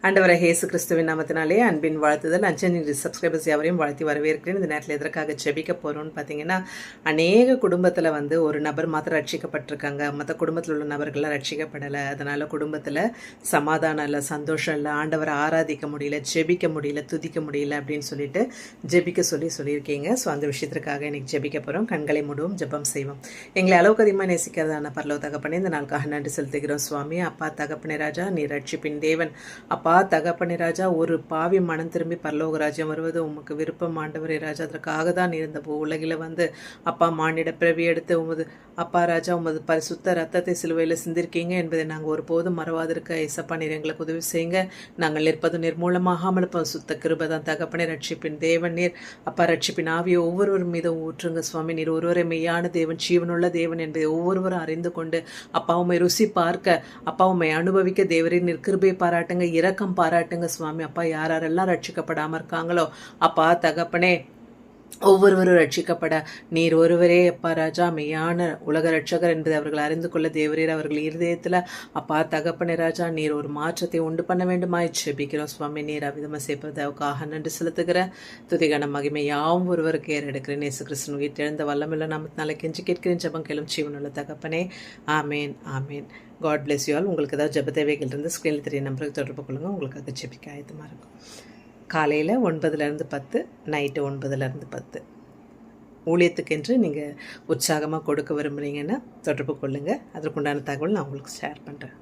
ஆண்டவரை இயேசு கிறிஸ்துவின் நாமத்தினாலே அன்பின் வாழ்த்துதல். அஞ்சனின் சப்ஸ்கிரைபர்ஸ் யாவரையும் வாழ்த்தி வரவேற்கிறேன். இந்த நேரத்தில் எதற்காக ஜெபிக்க போகிறோம்னு பார்த்தீங்கன்னா, அநேக குடும்பத்தில் ஒரு நபர் மாத்திரம் ரட்சிக்கப்பட்டிருக்காங்க, மற்ற குடும்பத்தில் உள்ள நபர்கள்லாம் ரட்சிக்கப்படலை. அதனால் குடும்பத்தில் சமாதானம் இல்லை, சந்தோஷம் இல்லை, ஆண்டவரை ஆராதிக்க முடியல, ஜெபிக்க முடியல, துதிக்க முடியல அப்படின்னு சொல்லிட்டு ஜெபிக்க சொல்லியிருக்கீங்க. ஸோ அந்த விஷயத்திற்காக இன்னைக்கு ஜெபிக்க போகிறோம். கண்களை மூடுவோம், ஜெபம் செய்வோம். எங்களை அளவுக்கு அதிகமாக நேசிக்கிறதான பரலோக தகப்பனே, இந்த நாளுக்காக நன்றி செலுத்துகிறோம் சுவாமி. அப்பா தகப்பனே ராஜா, நீ ரட்சிப்பின் தேவன். அப்பா தகப்பனே ராஜா, ஒரு பாவி மனம் திரும்பி பரலோக ராஜ்யம் வருவது உமக்கு விருப்பம் ஆண்டவரே ராஜா. அதற்காக தான் இருந்த உலகில் அப்பா மானிட பிறவி எடுத்து உமது அப்பா ராஜா உமது பரிசுத்த ரத்தத்தை சிலுவையில் சிந்திருக்கீங்க என்பதை நாங்கள் ஒருபோதும் மறவாதிருக்க இசப்பா நீர் எங்களுக்கு உதவி செய்யுங்க. நாங்கள் நிற்பதும் நிர்மூலமாகாமல் இப்போ சுத்த கிருபை தான் தகப்பனே. ரட்சிப்பின் தேவன் நீர். அப்பா ரட்சிப்பின் ஆவியை ஒவ்வொருவர் மீதும் ஊற்றுங்க சுவாமி. நீர் ஒருவரை மெய்யான தேவன், ஜீவனுள்ள தேவன் என்பதை ஒவ்வொருவரும் அறிந்து கொண்டு அப்பா உண்மை ருசி பார்க்க, அப்பா உண்மை அனுபவிக்க தேவரே நீர் கிருபையை பாராட்டுங்க, இரக்கம் பாராட்டுங்க சுவாமி. அப்பா யாரெல்லாம் ரட்சிக்கப்படாமல் இருக்காங்களோ அப்பா தகப்பனே, ஒவ்வொருவரும் ரட்சிக்கப்பட நீர் ஒருவரே அப்பா ராஜா மெய்யான உலக ரட்சகர் என்பதை அவர்கள் அறிந்து கொள்ள தேவரீர் அவர்கள் இருதயத்தில் அப்பா தகப்பனே ராஜா நீர் ஒரு மாற்றத்தை உண்டு பண்ண வேண்டுமாய் ஜெபிக்கிறோம் சுவாமி. நீர் அவிதமாக செய்வதற்காக நன்றி செலுத்துகிற துதிகன மகிமை யாவும் ஒருவருக்கு ஏறெடுக்கிறேன். இயேசு கிறிஸ்துவின் உயிர்த்தெழுந்த வல்லமில்ல நாமத்தினால கெஞ்சி கேட்கிறேன் ஜெபம் கேளும் ஜீவனுள்ள தகப்பனே. ஆமேன் ஆமேன். God bless you all. உங்களுக்கு ஏதாவது ஜெப தேவைகள் இருந்து ஸ்க்ரீனில் தெரிய நம்பருக்கு தொடர்பு கொள்ளுங்கள். உங்களுக்காக ஜெபிக்க ஆயத்தமாக இருக்கும். காலையில் 9லேருந்து 10, நைட்டு 9லேருந்து 10 ஊழியத்துக்கென்று நீங்கள் உற்சாகமாக கொடுக்க விரும்புகிறீங்கன்னா தொடர்பு கொள்ளுங்கள். அதற்குண்டான தகவல் நான் உங்களுக்கு ஷேர் பண்ணுறேன்.